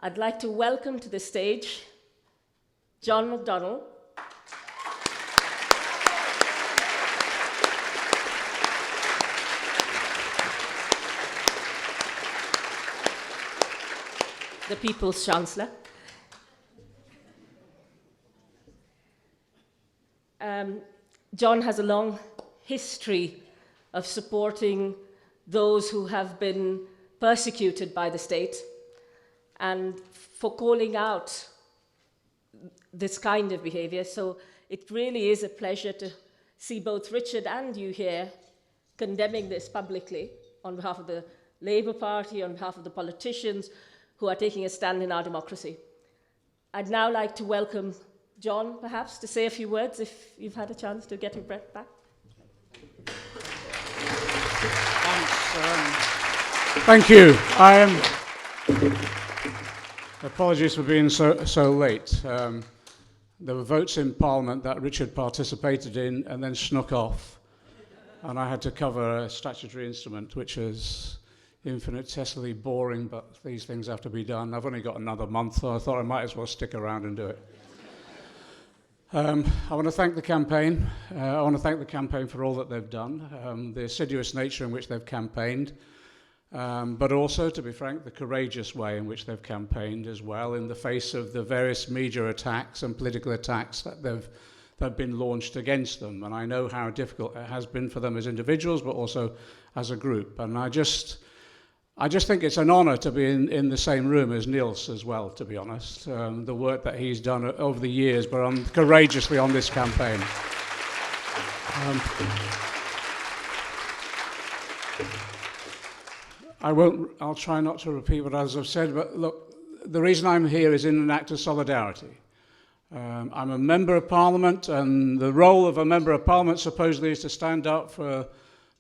I'd like to welcome to the stage John McDonnell, the People's Chancellor. John has a long history of supporting those who have been persecuted by the state and for calling out this kind of behavior. So it really is a pleasure to see both Richard and you here condemning this publicly on behalf of the Labour Party, on behalf of the politicians who are taking a stand in our democracy. I'd now like to welcome John, perhaps, to say a few words if you've had a chance to get your breath back. Thanks. Thank you. Apologies for being so late. There were votes in Parliament that Richard participated in and then snuck off. And I had to cover a statutory instrument, which is infinitesimally boring, but these things have to be done. I've only got another month, so I thought I might as well stick around and do it. I want to thank the campaign. I want to thank the campaign for all that they've done, the assiduous nature in which they've campaigned, but also, to be frank, the courageous way in which they've campaigned as well, in the face of the various media attacks and political attacks that have been launched against them. And I know how difficult it has been for them as individuals, but also as a group. And I just think it's an honour to be in the same room as Niels as well, to be honest. The work that he's done over the years, but courageously on this campaign. I'll try not to repeat what others have said, but look, the reason I'm here is in an act of solidarity. I'm a member of Parliament, and the role of a member of Parliament supposedly is to stand up for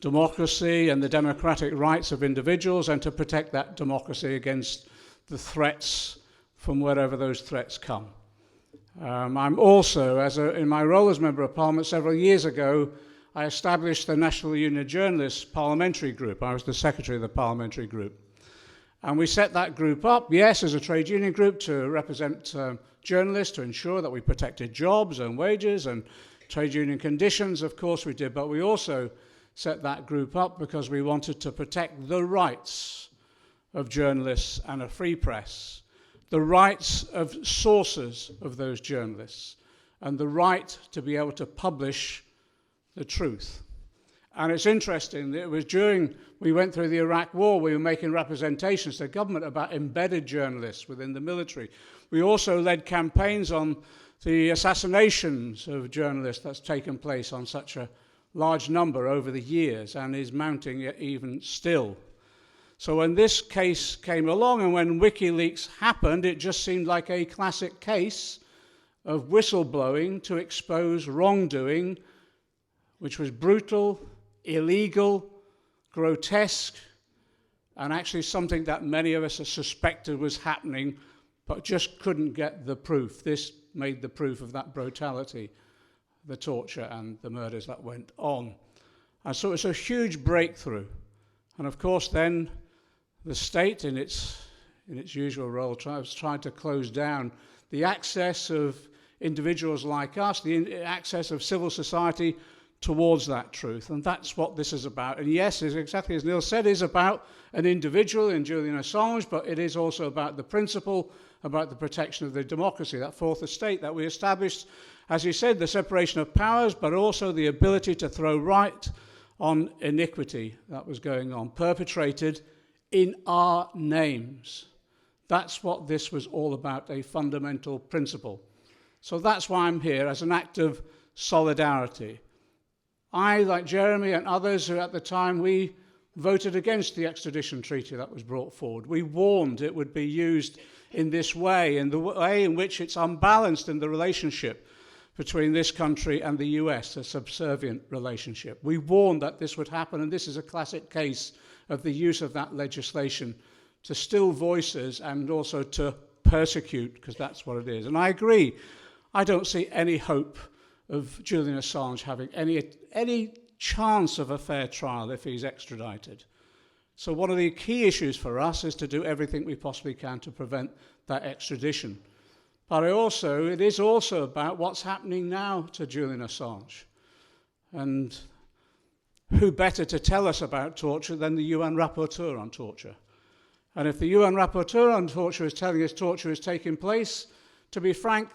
democracy and the democratic rights of individuals and to protect that democracy against the threats from wherever those threats come. I'm also, in my role as Member of Parliament several years ago, I established the National Union of Journalists Parliamentary Group. I was the secretary of the parliamentary group. And we set that group up, yes, as a trade union group to represent journalists, to ensure that we protected jobs and wages and trade union conditions, of course we did, but we also set that group up because we wanted to protect the rights of journalists and a free press, the rights of sources of those journalists, and the right to be able to publish the truth. And it's interesting that it was during we went through the Iraq War, we were making representations to government about embedded journalists within the military. We also led campaigns on the assassinations of journalists that's taken place on such a large number over the years and is mounting even still. So when this case came along and when Wikileaks happened, it just seemed like a classic case of whistleblowing to expose wrongdoing, which was brutal, illegal, grotesque, and actually something that many of us suspected was happening, but just couldn't get the proof. This made the proof of that brutality, the torture and the murders that went on. And so it's a huge breakthrough. And of course then the state in its usual role tried to close down the access of individuals like us, the access of civil society towards that truth. And that's what this is about. And yes, it's exactly as Neil said, it is about an individual in Julian Assange, but it is also about the principle, about the protection of the democracy, that fourth estate that we established, as he said, the separation of powers, but also the ability to throw right on iniquity that was going on, perpetrated in our names. That's what this was all about, a fundamental principle. So that's why I'm here, as an act of solidarity. I, like Jeremy and others who at the time, we voted against the extradition treaty that was brought forward. We warned it would be used in this way, in the way in which it's unbalanced in the relationship between this country and the US, a subservient relationship. We warned that this would happen, and this is a classic case of the use of that legislation to still voices and also to persecute, because that's what it is. And I agree, I don't see any hope of Julian Assange having any chance of a fair trial if he's extradited. So one of the key issues for us is to do everything we possibly can to prevent that extradition. But it is also about what's happening now to Julian Assange. And who better to tell us about torture than the UN Rapporteur on torture? And if the UN Rapporteur on torture is telling us torture is taking place, to be frank,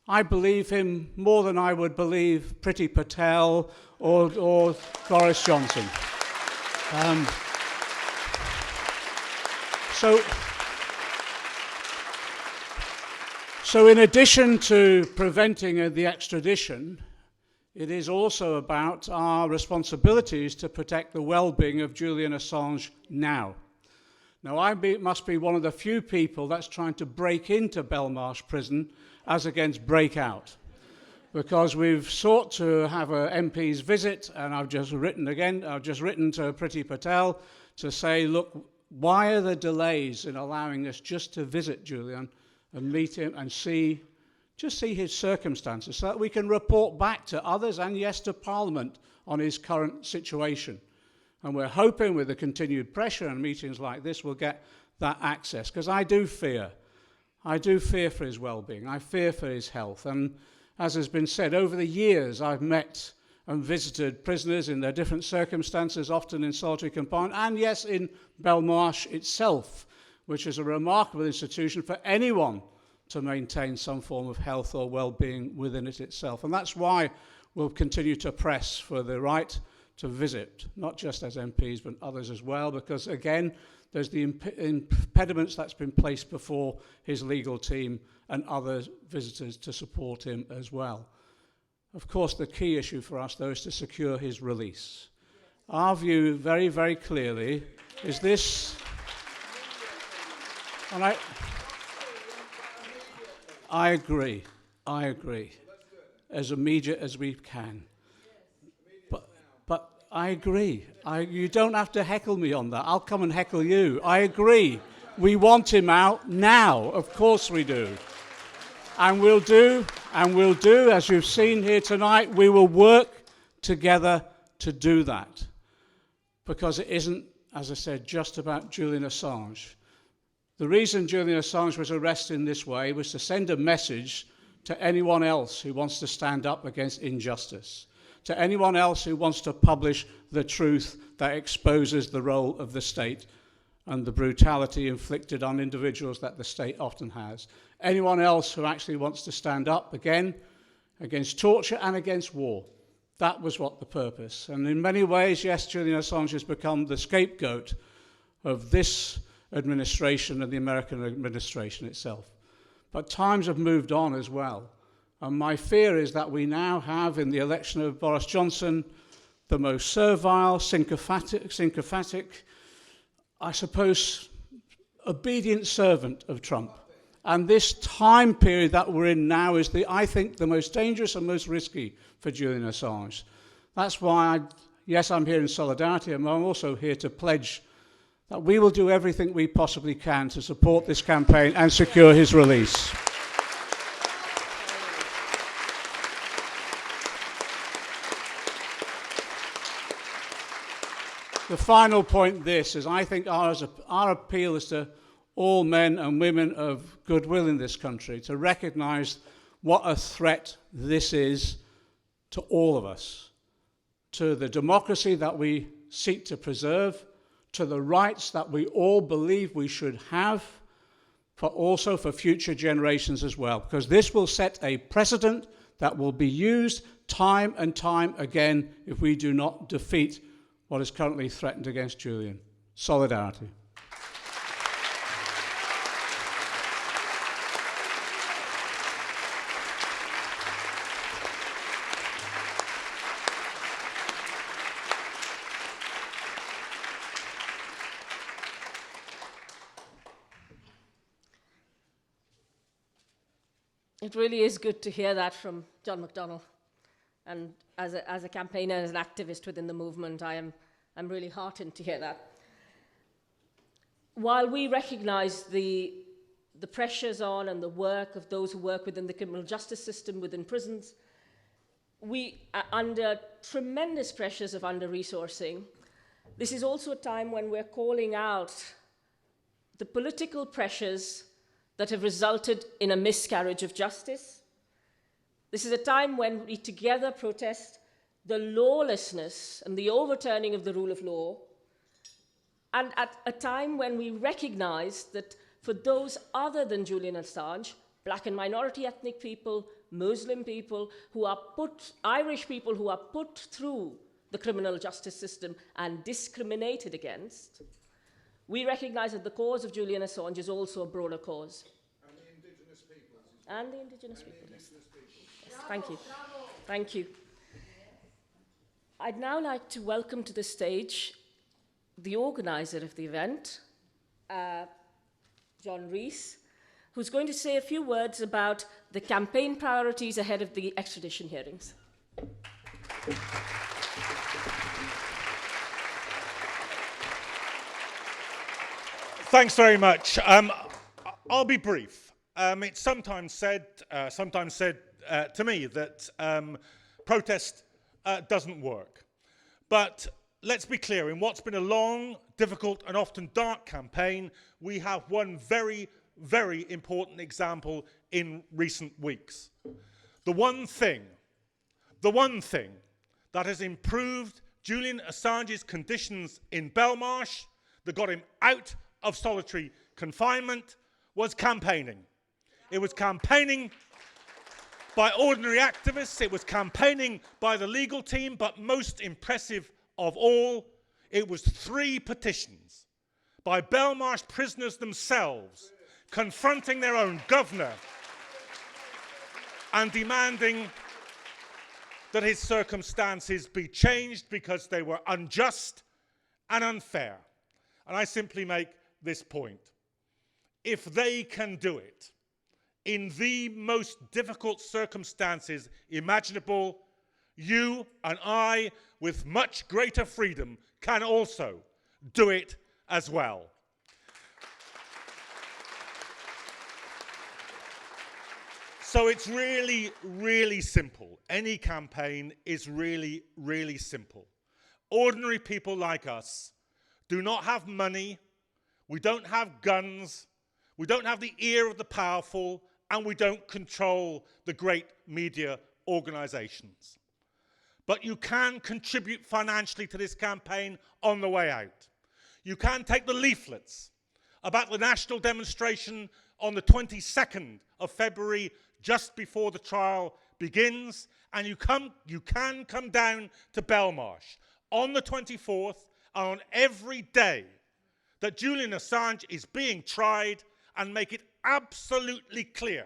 I believe him more than I would believe Priti Patel or Boris Johnson. So in addition to preventing the extradition, it is also about our responsibilities to protect the well-being of Julian Assange now. Now, I must be one of the few people that's trying to break into Belmarsh prison as against break out, because we've sought to have an MP's visit, and I've just written to Priti Patel to say, look, why are there delays in allowing us just to visit Julian and meet him and see his circumstances so that we can report back to others and, yes, to Parliament on his current situation. And we're hoping with the continued pressure and meetings like this we'll get that access, because I do fear for his well-being. I fear for his health. And as has been said, over the years I've met and visited prisoners in their different circumstances, often in solitary confinement, and yes, in Belmarsh itself, which is a remarkable institution for anyone to maintain some form of health or well-being within it itself. And that's why we'll continue to press for the right to visit, not just as MPs, but others as well, because, again, there's the impediments that's been placed before his legal team and other visitors to support him as well. Of course, the key issue for us, though, is to secure his release. Our view, very, very clearly, is this, and I agree, as immediate as we can. But I agree. You don't have to heckle me on that. I'll come and heckle you. I agree. We want him out now. Of course we do. And we'll do, as you've seen here tonight, we will work together to do that. Because it isn't, as I said, just about Julian Assange. The reason Julian Assange was arrested in this way was to send a message to anyone else who wants to stand up against injustice, to anyone else who wants to publish the truth that exposes the role of the state and the brutality inflicted on individuals that the state often has. Anyone else who actually wants to stand up, again, against torture and against war. That was what the purpose. And in many ways, yes, Julian Assange has become the scapegoat of this administration and the American administration itself. But times have moved on as well. And my fear is that we now have, in the election of Boris Johnson, the most servile, sycophantic, I suppose, obedient servant of Trump. And this time period that we're in now is, I think, the most dangerous and most risky for Julian Assange. That's why, yes, I'm here in solidarity, and I'm also here to pledge that we will do everything we possibly can to support this campaign and secure his release. The final point is I think our appeal is to all men and women of goodwill in this country to recognise what a threat this is to all of us, to the democracy that we seek to preserve, to the rights that we all believe we should have, but also for future generations as well, because this will set a precedent that will be used time and time again if we do not defeat what is currently threatened against Julian. Solidarity. It really is good to hear that from John McDonnell. And as a campaigner, as an activist within the movement, I'm really heartened to hear that. While we recognise the pressures on and the work of those who work within the criminal justice system, within prisons, we are under tremendous pressures of under-resourcing. This is also a time when we're calling out the political pressures that have resulted in a miscarriage of justice. This is a time when we together protest the lawlessness and the overturning of the rule of law, and at a time when we recognize that for those other than Julian Assange, black and minority ethnic people, Muslim people, Irish people who are put through the criminal justice system and discriminated against, we recognize that the cause of Julian Assange is also a broader cause. And the indigenous peoples. And the indigenous people, yes. Yes, thank you. Thank you. I'd now like to welcome to the stage the organizer of the event, John Rees, who's going to say a few words about the campaign priorities ahead of the extradition hearings. Thanks very much. I'll be brief. It's sometimes said to me that protest doesn't work. But let's be clear, in what's been a long, difficult and often dark campaign, we have one very, very important example in recent weeks. The one thing that has improved Julian Assange's conditions in Belmarsh, that got him out of solitary confinement, was campaigning. It was campaigning by ordinary activists, it was campaigning by the legal team, but most impressive of all, it was 3 petitions by Belmarsh prisoners themselves confronting their own governor and demanding that his circumstances be changed because they were unjust and unfair. And I simply make this point. If they can do it in the most difficult circumstances imaginable, you and I, with much greater freedom, can also do it as well. So it's really, really simple. Any campaign is really, really simple. Ordinary people like us do not have money, we don't have guns, we don't have the ear of the powerful, and we don't control the great media organizations. But you can contribute financially to this campaign on the way out. You can take the leaflets about the national demonstration on the 22nd of February, just before the trial begins, and you can come down to Belmarsh on the 24th and on every day that Julian Assange is being tried, and make it absolutely clear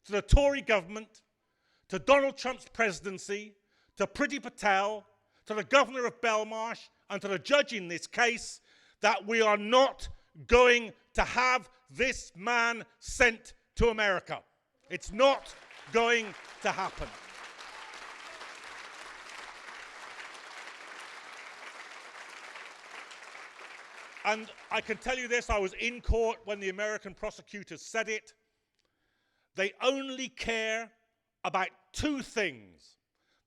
to the Tory government, to Donald Trump's presidency, to Priti Patel, to the governor of Belmarsh, and to the judge in this case, that we are not going to have this man sent to America. It's not going to happen. And I can tell you this, I was in court when the American prosecutors said it. They only care about 2 things,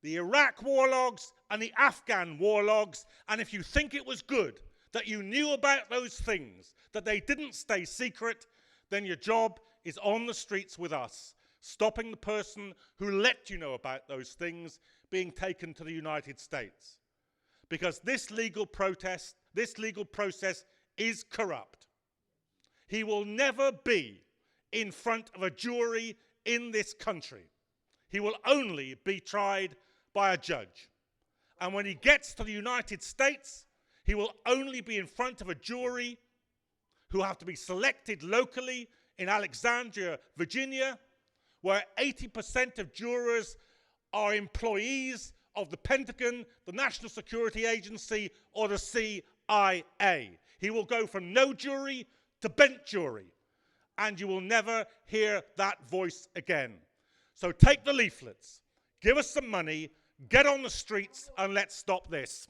the Iraq war logs and the Afghan war logs. And if you think it was good that you knew about those things, that they didn't stay secret, then your job is on the streets with us, stopping the person who let you know about those things being taken to the United States. Because this legal process is corrupt. He will never be in front of a jury in this country. He will only be tried by a judge. And when he gets to the United States, he will only be in front of a jury who have to be selected locally in Alexandria, Virginia, where 80% of jurors are employees of the Pentagon, the National Security Agency, or the CIA. He will go from no jury to bent jury, and you will never hear that voice again. So take the leaflets, give us some money, get on the streets, and let's stop this.